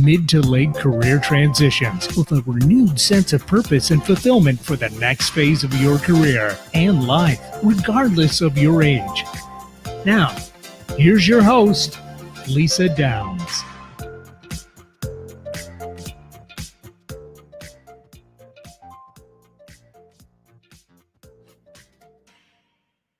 mid to late career transitions with a renewed sense of purpose and fulfillment for the next phase of your career and life, regardless of your age. Now, here's your host, Lisa Downs.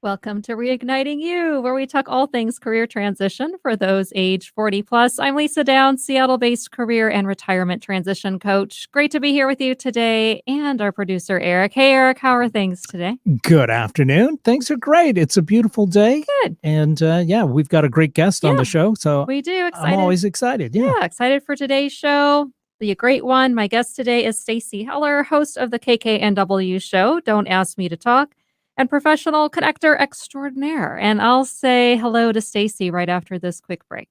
Welcome to Reigniting You, where we talk all things career transition for those age 40 plus. I'm Lisa Downs, Seattle-based career and retirement transition coach. Great to be here with you today, and our producer, Eric. Hey, Eric, how are things today? Good afternoon. Things are great. It's a beautiful day. Good. And we've got a great guest on the show, so we do. I'm always excited. Yeah, excited for today's show. Be a great one. My guest today is Stacey Heller, host of the KKNW show, Don't Ask Me to Talk, and professional connector extraordinaire. And I'll say hello to Stacey right after this quick break.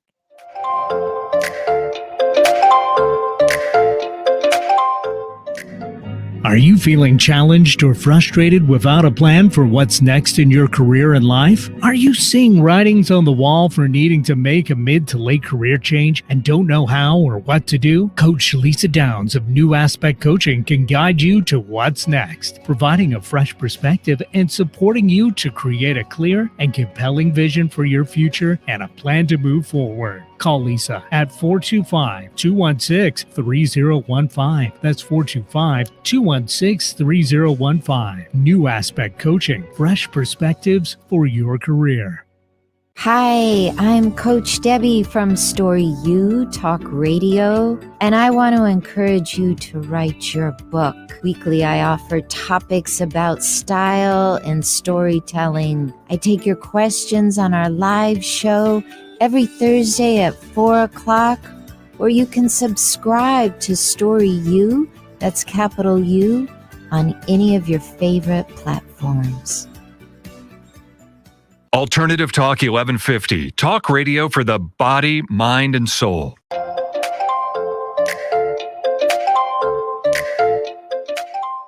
Are you feeling challenged or frustrated without a plan for what's next in your career and life? Are you seeing writings on the wall for needing to make a mid to late career change and don't know how or what to do? Coach Lisa Downs of New Aspect Coaching can guide you to what's next, providing a fresh perspective and supporting you to create a clear and compelling vision for your future and a plan to move forward. Call Lisa at 425-216-3015. That's 425-216-3015. New Aspect Coaching, fresh perspectives for your career. Hi, I'm Coach Debbie from Story You Talk Radio, and I want to encourage you to write your book. Weekly, I offer topics about style and storytelling. I take your questions on our live show every Thursday at 4 o'clock, or you can subscribe to Story You, that's capital U, on any of your favorite platforms. Alternative Talk 1150, talk radio for the body, mind, and soul.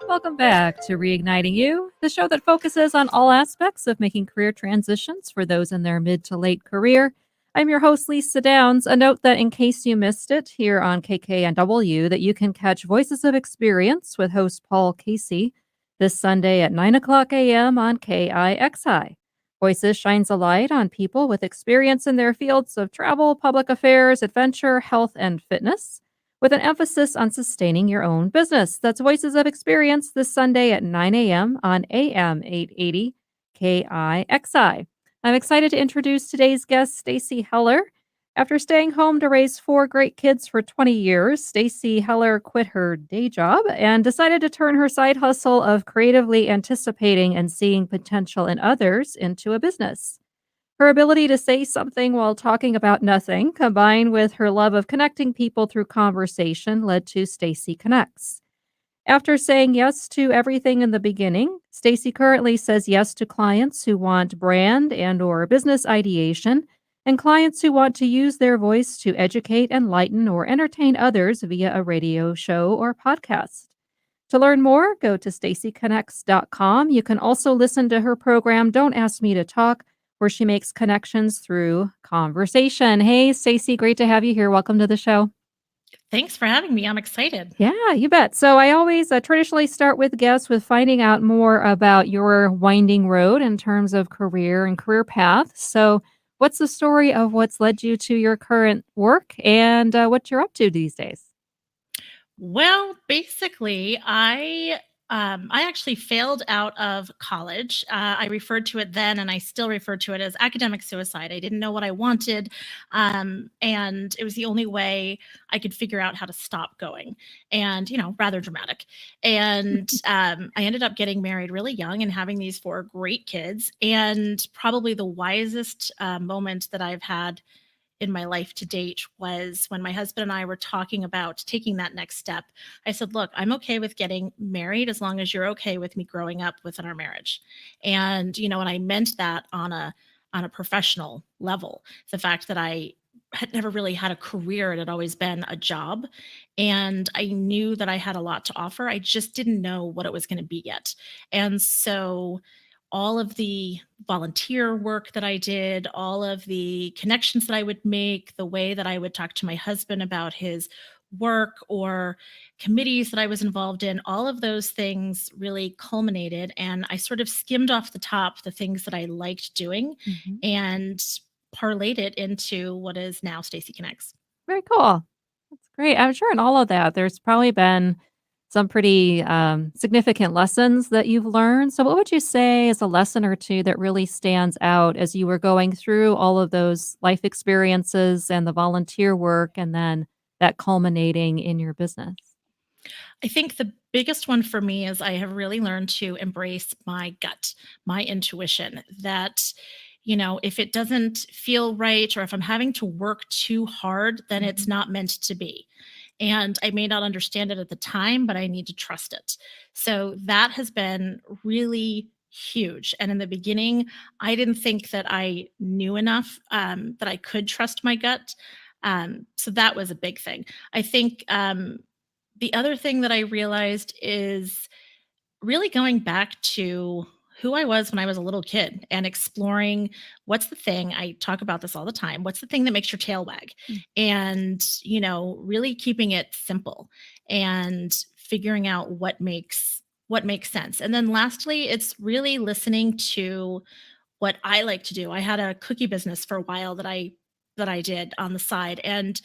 Welcome back to Reigniting You, the show that focuses on all aspects of making career transitions for those in their mid to late career. I'm your host, Lisa Downs. A note that in case you missed it here on KKNW, that you can catch Voices of Experience with host Paul Casey this Sunday at 9 o'clock a.m. on KIXI. Voices shines a light on people with experience in their fields of travel, public affairs, adventure, health, and fitness, with an emphasis on sustaining your own business. That's Voices of Experience this Sunday at 9 a.m. on AM 880 KIXI. I'm excited to introduce today's guest, Stacey Heller. After staying home to raise 4 great kids for 20 years, Stacey Heller quit her day job and decided to turn her side hustle of creatively anticipating and seeing potential in others into a business. Her ability to say something while talking about nothing, combined with her love of connecting people through conversation, led to Stacey Connects. After saying yes to everything in the beginning, Stacey currently says yes to clients who want brand and or business ideation, and clients who want to use their voice to educate, enlighten, or entertain others via a radio show or podcast. To learn more, go to staceyconnects.com. You can also listen to her program, Don't Ask Me to Talk, where she makes connections through conversation. Hey, Stacey, great to have you here. Welcome to the show. Thanks for having me. I'm excited. Yeah, you bet. So I always traditionally start with guests with finding out more about your winding road in terms of career and career path. So what's the story of what's led you to your current work and what you're up to these days? Well, basically, I actually failed out of college. I referred to it then, and I still refer to it as academic suicide. I didn't know what I wanted, and it was the only way I could figure out how to stop going. And rather dramatic. And I ended up getting married really young and having these 4 great kids. And probably the wisest moment that I've had in my life to date was when my husband and I were talking about taking that next step. I said, look, I'm okay with getting married as long as you're okay with me growing up within our marriage. And, and I meant that on a professional level. The fact that I had never really had a career. It had always been a job. And I knew that I had a lot to offer. I just didn't know what it was going to be yet. And so all of the volunteer work that I did, all of the connections that I would make, the way that I would talk to my husband about his work or committees that I was involved in, all of those things really culminated. And I sort of skimmed off the top the things that I liked doing Mhm. and parlayed it into what is now Stacey Connects. Very cool. That's great. I'm sure in all of that, there's probably been some pretty significant lessons that you've learned. So, what would you say is a lesson or two that really stands out as you were going through all of those life experiences and the volunteer work, and then that culminating in your business? I think the biggest one for me is I have really learned to embrace my gut, my intuition that, if it doesn't feel right or if I'm having to work too hard, then it's Mhm. not meant to be. And I may not understand it at the time, but I need to trust it. So that has been really huge. And in the beginning, I didn't think that I knew enough that I could trust my gut. So that was a big thing. I think the other thing that I realized is really going back to who I was when I was a little kid and exploring what's the thing. I talk about this all the time. What's the thing that makes your tail wag? Mm. And, really keeping it simple and figuring out what makes sense. And then lastly, it's really listening to what I like to do. I had a cookie business for a while that I did on the side, and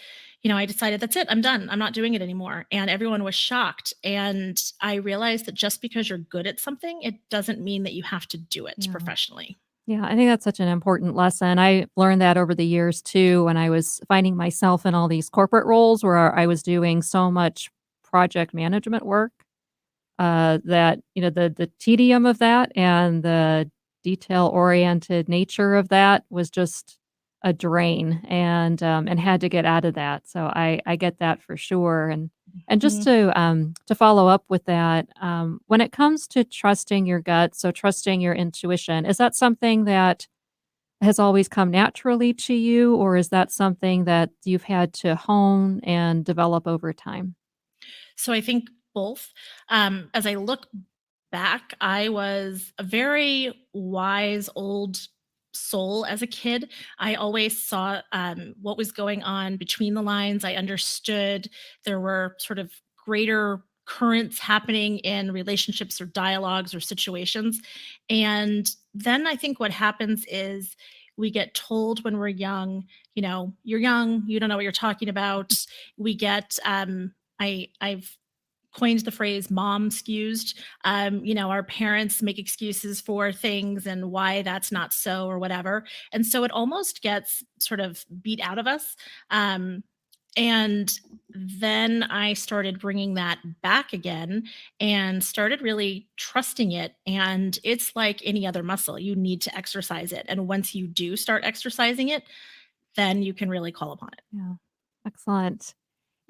I decided that's it. I'm done. I'm not doing it anymore. And everyone was shocked. And I realized that just because you're good at something, it doesn't mean that you have to do it Yeah. professionally. Yeah, I think that's such an important lesson. I learned that over the years too when I was finding myself in all these corporate roles where I was doing so much project management work that the tedium of that and the detail oriented nature of that was just a drain, and had to get out of that. So I get that for sure. And just Mhm. to follow up with that, when it comes to trusting your gut, so trusting your intuition, is that something that has always come naturally to you, or is that something that you've had to hone and develop over time? So I think both. As I look back, I was a very wise old soul as a kid. I always saw what was going on between the lines. I understood there were sort of greater currents happening in relationships or dialogues or situations. And then I think what happens is we get told when we're young, you're young, you don't know what you're talking about. We get I've coined the phrase mom excused. Our parents make excuses for things and why that's not so or whatever. And so it almost gets sort of beat out of us. Um, and then I started bringing that back again and started really trusting it. And it's like any other muscle, you need to exercise it. And once you do start exercising it, then you can really call upon it. Yeah, excellent.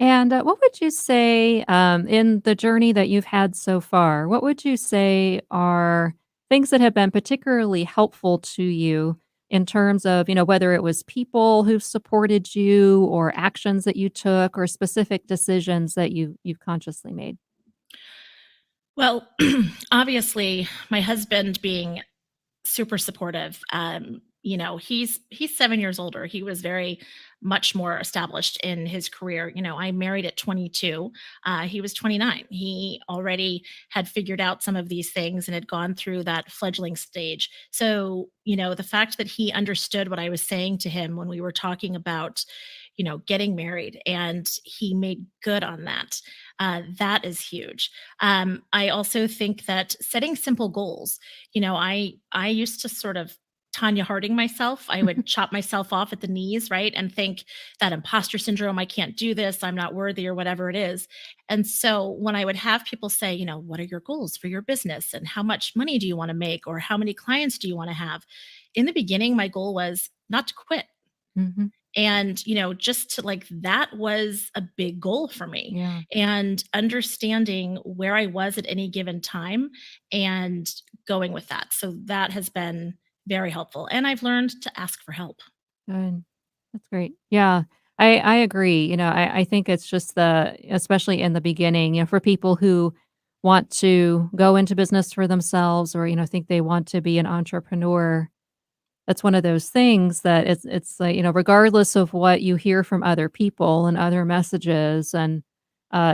And what would you say in the journey that you've had so far? What would you say are things that have been particularly helpful to you in terms of, whether it was people who supported you or actions that you took or specific decisions that you've consciously made? Well, obviously, my husband being super supportive. He's 7 years older. He was very much more established in his career. I married at 22. He was 29. He already had figured out some of these things and had gone through that fledgling stage. So, the fact that he understood what I was saying to him when we were talking about, getting married, and he made good on that. That is huge. I also think that setting simple goals, I used to sort of Tanya Harding myself. I would chop myself off at the knees, right? And think that imposter syndrome, I can't do this, I'm not worthy, or whatever it is. And so when I would have people say, what are your goals for your business? And how much money do you want to make? Or how many clients do you want to have? In the beginning, my goal was not to quit. Hmm. And, just to like that was a big goal for me. Yeah, And understanding where I was at any given time and going with that. So that has been very helpful. And I've learned to ask for help. good. That's great. Yeah, I agree. I think it's just especially in the beginning, for people who want to go into business for themselves or, think they want to be an entrepreneur. That's one of those things that it's like, regardless of what you hear from other people and other messages and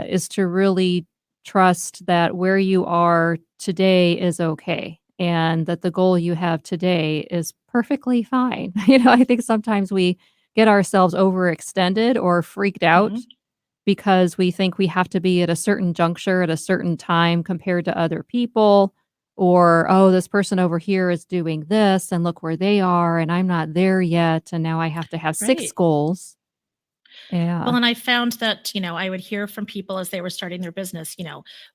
is to really trust that where you are today is okay and that the goal you have today is perfectly fine. I think sometimes we get ourselves overextended or freaked out Mhm. because we think we have to be at a certain juncture at a certain time compared to other people. Or, oh, this person over here is doing this and look where they are and I'm not there yet. And now I have to have six Right. goals. Yeah. Well, and I found that, I would hear from people as they were starting their business,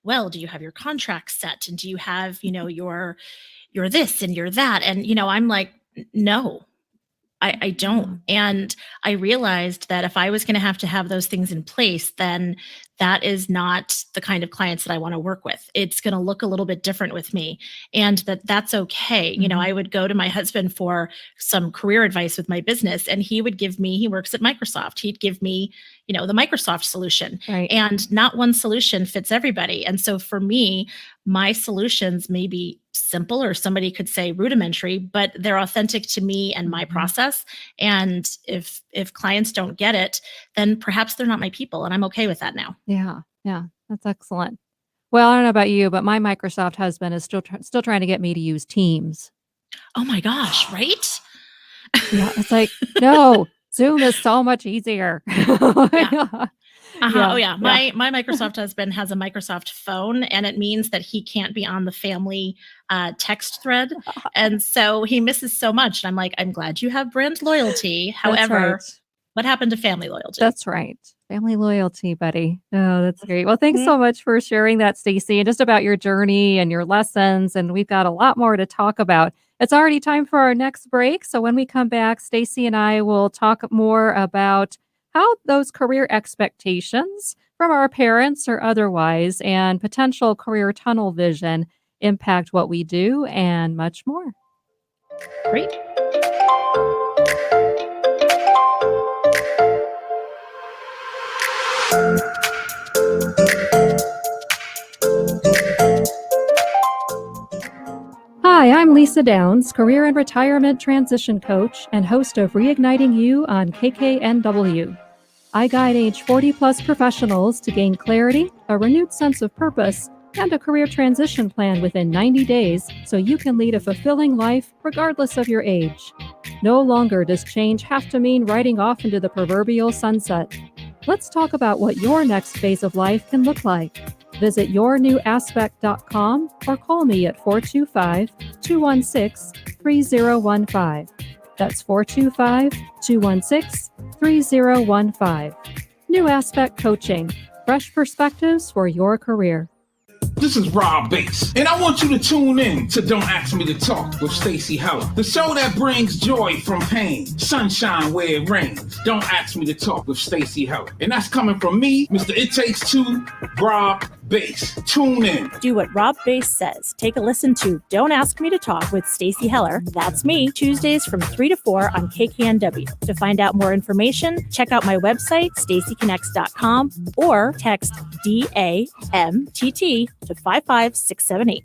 well, do you have your contract set? And do you have, your this and your that? And, I'm like, No, I Yeah. don't. And I realized that if I was going to have those things in place, then that is not the kind of clients that I want to work with. It's going to look a little bit different with me, and that's okay. Mhm. I would go to my husband for some career advice with my business, and he works at Microsoft. He'd give me, the Microsoft solution, Right. and not one solution fits everybody. And so for me, my solutions may be simple, or somebody could say rudimentary, but they're authentic to me and my Mhm. process. And if clients don't get it, then perhaps they're not my people, and I'm okay with that now. Yeah. Yeah. That's excellent. Well, I don't know about you, but my Microsoft husband is still trying to get me to use Teams. Oh my gosh, right? Yeah, it's like, "No, Zoom is so much easier." Yeah. Yeah. Uh-huh. Oh Yeah, yeah. yeah. My Microsoft husband has a Microsoft phone, and it means that he can't be on the family text thread. And so he misses so much. And I'm like, I'm glad you have brand loyalty. That's right. However, what happened to family loyalty? That's right. Family loyalty, buddy. Oh, that's great. Well, thanks Mhm. so much for sharing that, Stacey, and just about your journey and your lessons. And we've got a lot more to talk about. It's already time for our next break. So when we come back, Stacey and I will talk more about how those career expectations from our parents or otherwise and potential career tunnel vision impact what we do and much more. Great. Hi, I'm Lisa Downs, career and retirement transition coach and host of Reigniting You on KKNW. I guide age 40 plus professionals to gain clarity, a renewed sense of purpose, and a career transition plan within 90 days so you can lead a fulfilling life regardless of your age. No longer does change have to mean riding off into the proverbial sunset. Let's talk about what your next phase of life can look like. Visit yournewaspect.com or call me at 425 216 3015. That's 425 216 3015. New Aspect Coaching. Fresh perspectives for your career. This is Rob Bass, and I want you to tune in to Don't Ask Me to Talk with Stacey Heller, the show that brings joy from pain, sunshine where it rains. Don't Ask Me to Talk with Stacey Heller. And that's coming from me, Mr. It Takes Two, Rob Bass. Tune in. Do what Rob Bass says. Take a listen to Don't Ask Me to Talk with Stacey Heller. That's me, Tuesdays from 3 to 4 on KKNW. To find out more information, check out my website, staceyconnects.com, or text DAMTT to 55678.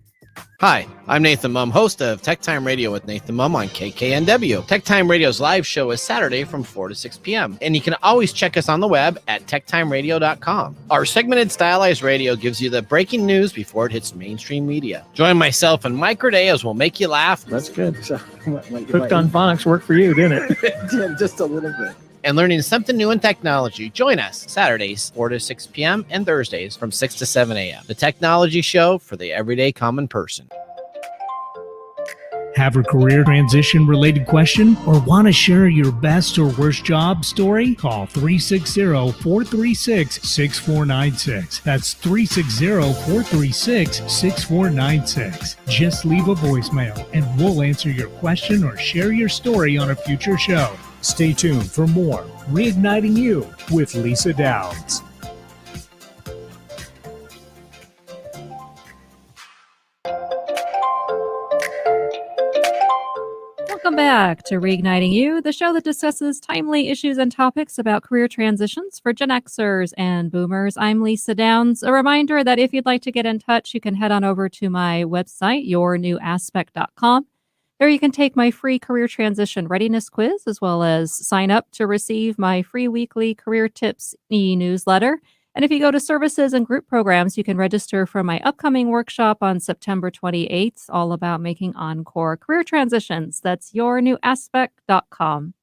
Hi, I'm Nathan Mum, host of Tech Time Radio with Nathan Mum on KKNW. Tech Time Radio's live show is Saturday from 4 to 6 p.m. And you can always check us on the web at techtimeradio.com. Our segmented stylized radio gives you the breaking news before it hits mainstream media. Join myself and Mike Corday as we'll make you laugh. That's good. So, Hooked on Phonics worked for you, didn't it? It did, just a little bit. And learning something new in technology. Join us Saturdays, 4 to 6 p.m. and Thursdays from 6 to 7 a.m. The technology show for the everyday common person. Have a career transition related question or want to share your best or worst job story? Call 360-436-6496. That's 360-436-6496. Just leave a voicemail and we'll answer your question or share your story on a future show. Stay tuned for more Reigniting You with Lisa Downs. Welcome back to Reigniting You, the show that discusses timely issues and topics about career transitions for Gen Xers and Boomers. I'm Lisa Downs. A reminder that if you'd like to get in touch, you can head on over to my website, yournewaspect.com. There you can take my free career transition readiness quiz, as well as sign up to receive my free weekly career tips e-newsletter. And if you go to services and group programs, you can register for my upcoming workshop on September 28th, all about making encore career transitions. That's yournewaspect.com.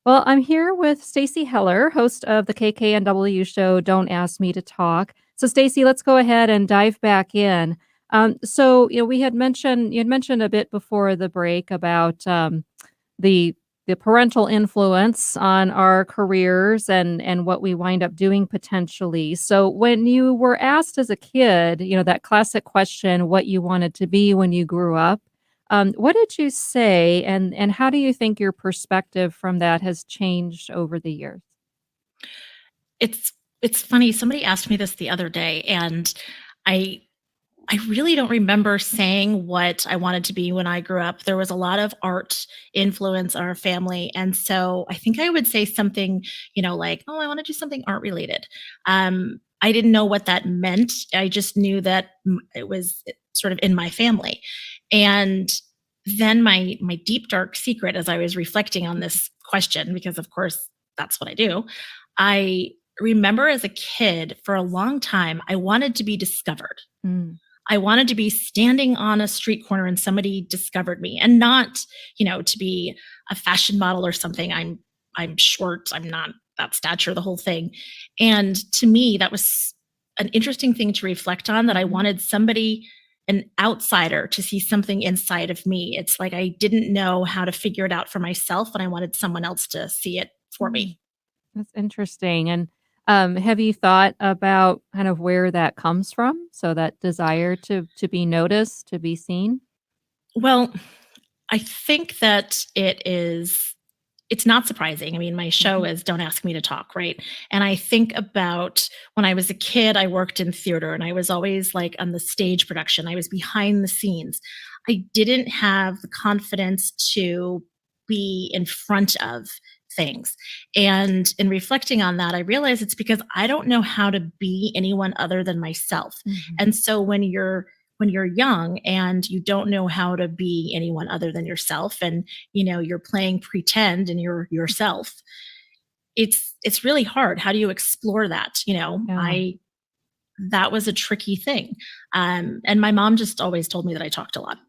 Well, I'm here with Stacey Heller, host of the KKNW show Don't Ask Me to Talk. So, Stacey, let's go ahead and dive back in. You had mentioned a bit before the break about the parental influence on our careers and what we wind up doing potentially. So when you were asked as a kid, that classic question, what you wanted to be when you grew up, what did you say, and how do you think your perspective from that has changed over the years? It's funny. Somebody asked me this the other day, and I really don't remember saying what I wanted to be when I grew up. There was a lot of art influence in our family. And so I think I would say something, like, oh, I want to do something art related. I didn't know what that meant. I just knew that it was sort of in my family. And then my deep, dark secret, as I was reflecting on this question, because of course that's what I do, I remember as a kid for a long time, I wanted to be discovered. I wanted to be standing on a street corner and somebody discovered me, and not, to be a fashion model or something. I'm short. I'm not that stature, the whole thing. And to me, that was an interesting thing to reflect on, that I wanted somebody, an outsider, to see something inside of me. It's like I didn't know how to figure it out for myself, and I wanted someone else to see it for me. That's interesting. And have you thought about kind of where that comes from? So that desire to be noticed, to be seen? Well, I think that it's not surprising. I mean, my show is Don't Ask Me to Talk, right? And I think about when I was a kid, I worked in theater, and I was always like on the stage production. I was behind the scenes. I didn't have the confidence to be in front of things. And in reflecting on that, I realized it's because I don't know how to be anyone other than myself. And so when you're young and you don't know how to be anyone other than yourself, and you're playing pretend and you're yourself, it's really hard. How do you explore that? That was a tricky thing. And my mom just always told me that I talked a lot.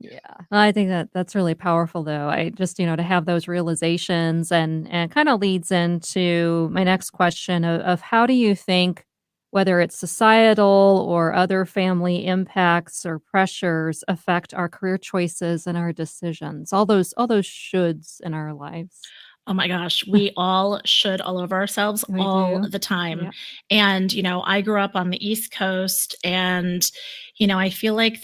Yeah. I think that's really powerful, though. I just, to have those realizations, and kind of leads into my next question of how do you think, whether it's societal or other family impacts or pressures, affect our career choices and our decisions, all those shoulds in our lives? Oh my gosh, we all should all over ourselves We all do. the time. Yeah. And, I grew up on the East Coast, and, I feel like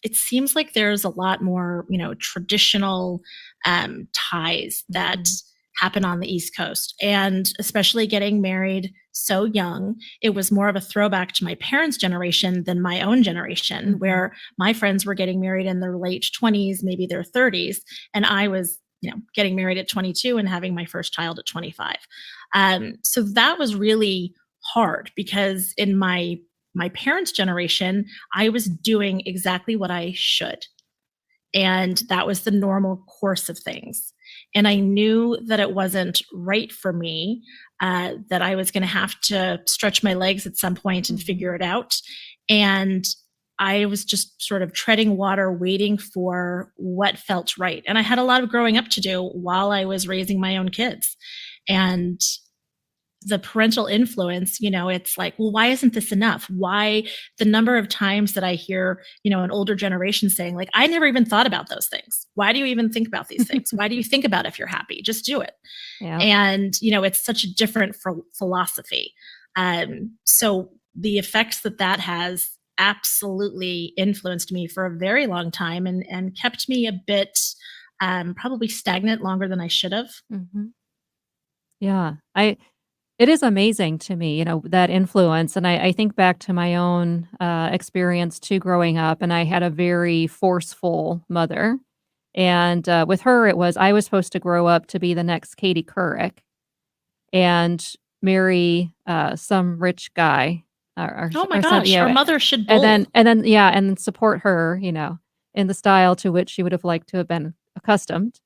it seems like there's a lot more, traditional ties that happen on the East Coast. And especially getting married so young, it was more of a throwback to my parents' generation than my own generation, where my friends were getting married in their late 20s, maybe their 30s. And I was, getting married at 22 and having my first child at 25. So that was really hard, because in my parents' generation, I was doing exactly what I should. And that was the normal course of things. And I knew that it wasn't right for me, that I was going to have to stretch my legs at some point and figure it out. And I was just sort of treading water, waiting for what felt right. And I had a lot of growing up to do while I was raising my own kids. And the parental influence, it's like, well, why isn't this enough? Why the number of times that I hear, an older generation saying, like, I never even thought about those things. Why do you even think about these things? Why do you think about if you're happy? Just do it. Yeah. And, it's such a different philosophy. So the effects that has absolutely influenced me for a very long time, and kept me a bit probably stagnant longer than I should have. Yeah. It is amazing to me, that influence, and I think back to my own, experience too growing up, and I had a very forceful mother, and, with her, it was I was supposed to grow up to be the next Katie Couric and marry, some rich guy Oh my or some gosh, our mother should bowl. and then support her, in the style to which she would have liked to have been accustomed.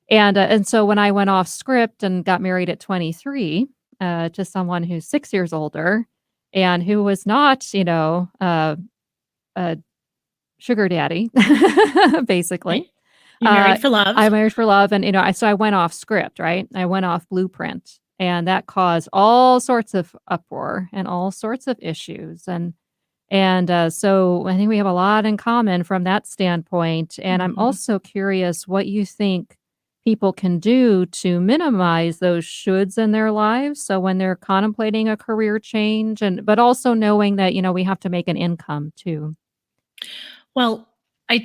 And so when I went off script and got married at 23, to someone who's 6 years older and who was not, a sugar daddy, basically. Right? You married for love. I married for love, and, I went off script, right? I went off blueprint, and that caused all sorts of uproar and all sorts of issues, and so I think we have a lot in common from that standpoint, and I'm Mhm. also curious what you think people can do to minimize those shoulds in their lives, so when they're contemplating a career change but also knowing that, we have to make an income too. Well, I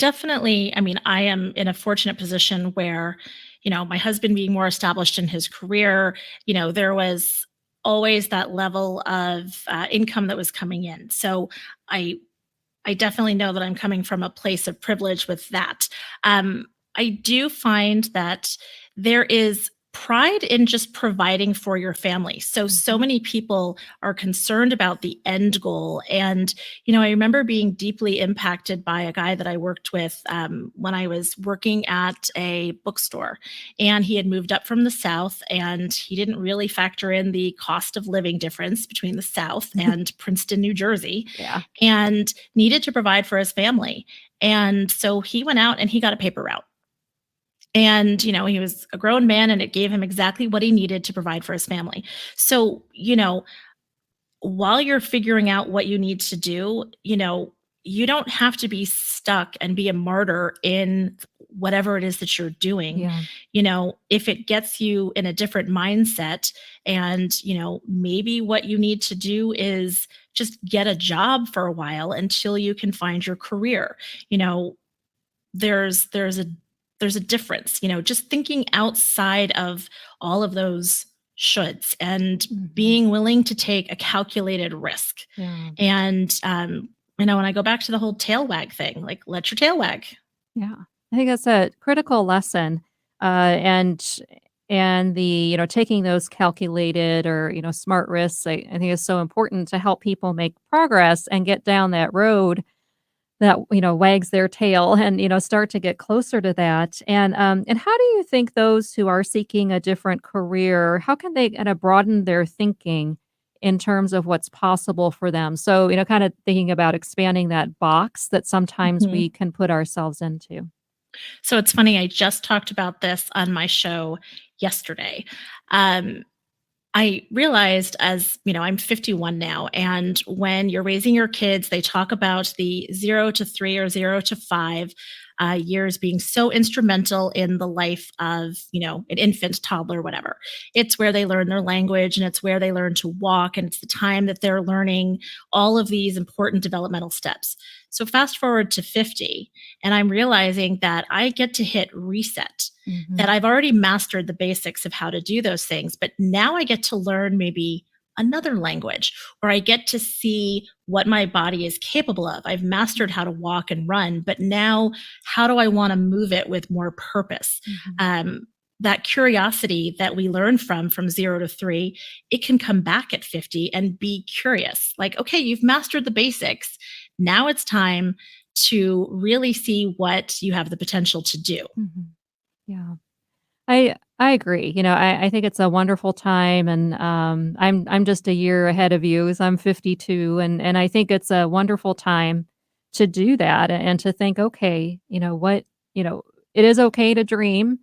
mean, I am in a fortunate position where, my husband being more established in his career, there was always that level of income that was coming in. So I I definitely know that I'm coming from a place of privilege with that. I do find that there is pride in just providing for your family. So many people are concerned about the end goal. And, I remember being deeply impacted by a guy that I worked with when I was working at a bookstore. And he had moved up from the South and he didn't really factor in the cost of living difference between the South and Princeton, New Jersey, Yeah. and needed to provide for his family. And so he went out and he got a paper route. And, he was a grown man and it gave him exactly what he needed to provide for his family. So, while you're figuring out what you need to do, you don't have to be stuck and be a martyr in whatever it is that you're doing. Yeah. If it gets you in a different mindset and, maybe what you need to do is just get a job for a while until you can find your career. You know, there's a difference, just thinking outside of all of those shoulds and Mhm. being willing to take a calculated risk. Yeah. And when I go back to the whole tail wag thing, like let your tail wag. Yeah. I think that's a critical lesson. And the, taking those calculated or, smart risks, I think is so important to help people make progress and get down that road that, wags their tail and, start to get closer to that. And how do you think those who are seeking a different career, how can they kind of broaden their thinking in terms of what's possible for them? So, kind of thinking about expanding that box that sometimes Mhm. we can put ourselves into. So it's funny, I just talked about this on my show yesterday. Um, I realized I'm 51 now, and when you're raising your kids, they talk about the 0 to 3 or 0 to 5 years being so instrumental in the life of, an infant, toddler, whatever. It's where they learn their language and it's where they learn to walk, and it's the time that they're learning all of these important developmental steps. So fast forward to 50, and I'm realizing that I get to hit reset, that Mhm. I've already mastered the basics of how to do those things, but now I get to learn maybe another language, or I get to see what my body is capable of. I've mastered how to walk and run, but now how do I want to move it with more purpose? Mhm. That curiosity that we learn from 0 to 3, it can come back at 50 and be curious. Like, okay, you've mastered the basics. Now it's time to really see what you have the potential to do. Mhm. Yeah. I agree. I think it's a wonderful time, and I'm just a year ahead of you, as I'm 52, and I think it's a wonderful time to do that and to think, okay, what you know, it is okay to dream,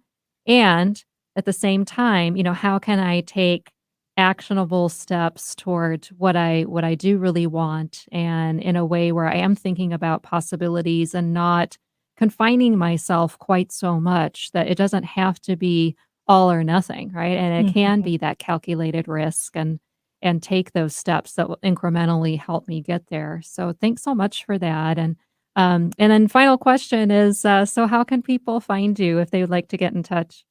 and at the same time, how can I take actionable steps toward what I do really want, and in a way where I am thinking about possibilities and not confining myself quite so much that it doesn't have to be all or nothing, right? And it can Mhm. be that calculated risk and take those steps that will incrementally help me get there. So thanks so much for that. And then final question is, so how can people find you if they would like to get in touch?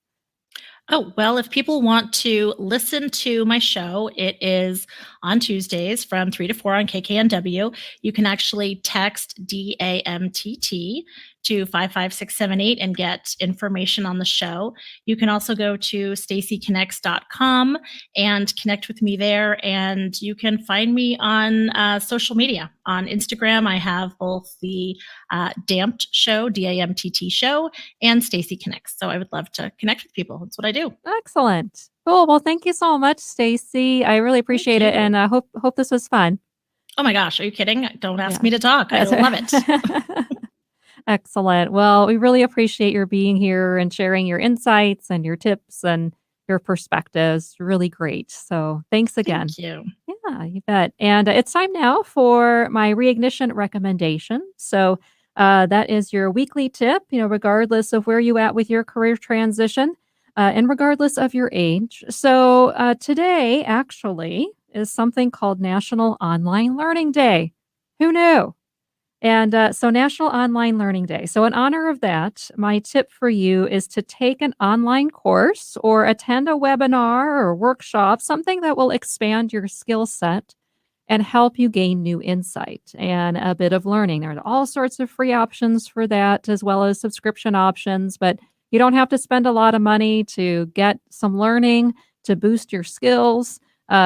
Oh, well, if people want to listen to my show, it is on Tuesdays from 3 to 4 on KKNW. You can actually text DAMTT to 55678 and get information on the show. You can also go to staceyconnects.com and connect with me there. And you can find me on social media. On Instagram, I have both the DAMT show, DAMTT show, and Stacey Connects. So I would love to connect with people. That's what I do. Excellent. Cool. Well, thank you so much, Stacey. I really appreciate it, you. and I hope this was fun. Oh my gosh, are you kidding? Don't ask Yeah. me to talk. I love it. Excellent. Well, we really appreciate your being here and sharing your insights and your tips and your perspectives. Really great. So thanks again. Thank you. Yeah, you bet. And it's time now for my reignition recommendation. So that is your weekly tip, regardless of where you at with your career transition and regardless of your age. So today actually is something called National Online Learning Day. Who knew? And so National Online Learning Day. So in honor of that, my tip for you is to take an online course or attend a webinar or workshop, something that will expand your skill set and help you gain new insight and a bit of learning. There are all sorts of free options for that, as well as subscription options, but you don't have to spend a lot of money to get some learning to boost your skills.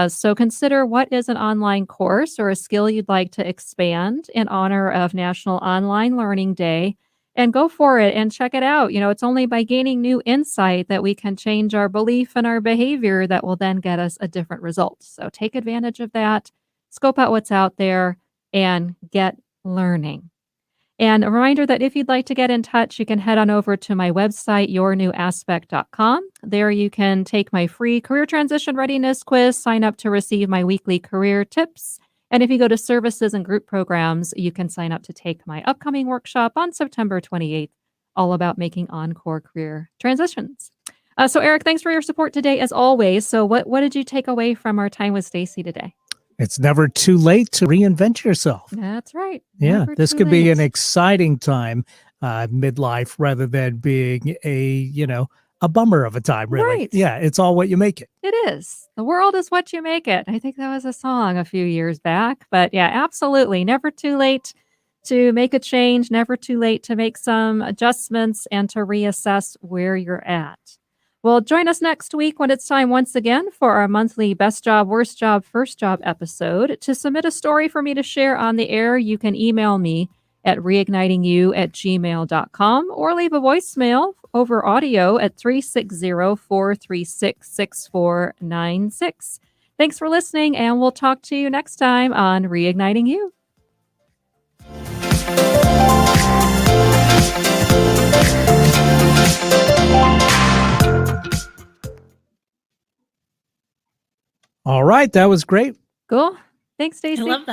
So consider what is an online course or a skill you'd like to expand in honor of National Online Learning Day, and go for it and check it out. It's only by gaining new insight that we can change our belief and our behavior that will then get us a different result. So take advantage of that, scope out what's out there, and get learning. And a reminder that if you'd like to get in touch, you can head on over to my website, yournewaspect.com. There you can take my free career transition readiness quiz, sign up to receive my weekly career tips. And if you go to services and group programs, you can sign up to take my upcoming workshop on September 28th, all about making encore career transitions. So Eric, thanks for your support today, as always. So what did you take away from our time with Stacey today? It's never too late to reinvent yourself. That's right. Yeah, Never this too could be late. an exciting time midlife rather than being a bummer of a time, really. Right. Yeah, it's all what you make it. It is. The world is what you make it. I think that was a song a few years back. But yeah, absolutely. Never too late to make a change. Never too late to make some adjustments and to reassess where you're at. Well, join us next week when it's time once again for our monthly Best Job, Worst Job, First Job episode. To submit a story for me to share on the air, you can email me at reignitingyou@gmail.com or leave a voicemail over audio at 360-436-6496. Thanks for listening, and we'll talk to you next time on Reigniting You. All right, that was great. Cool. Thanks, Stacey. I love that.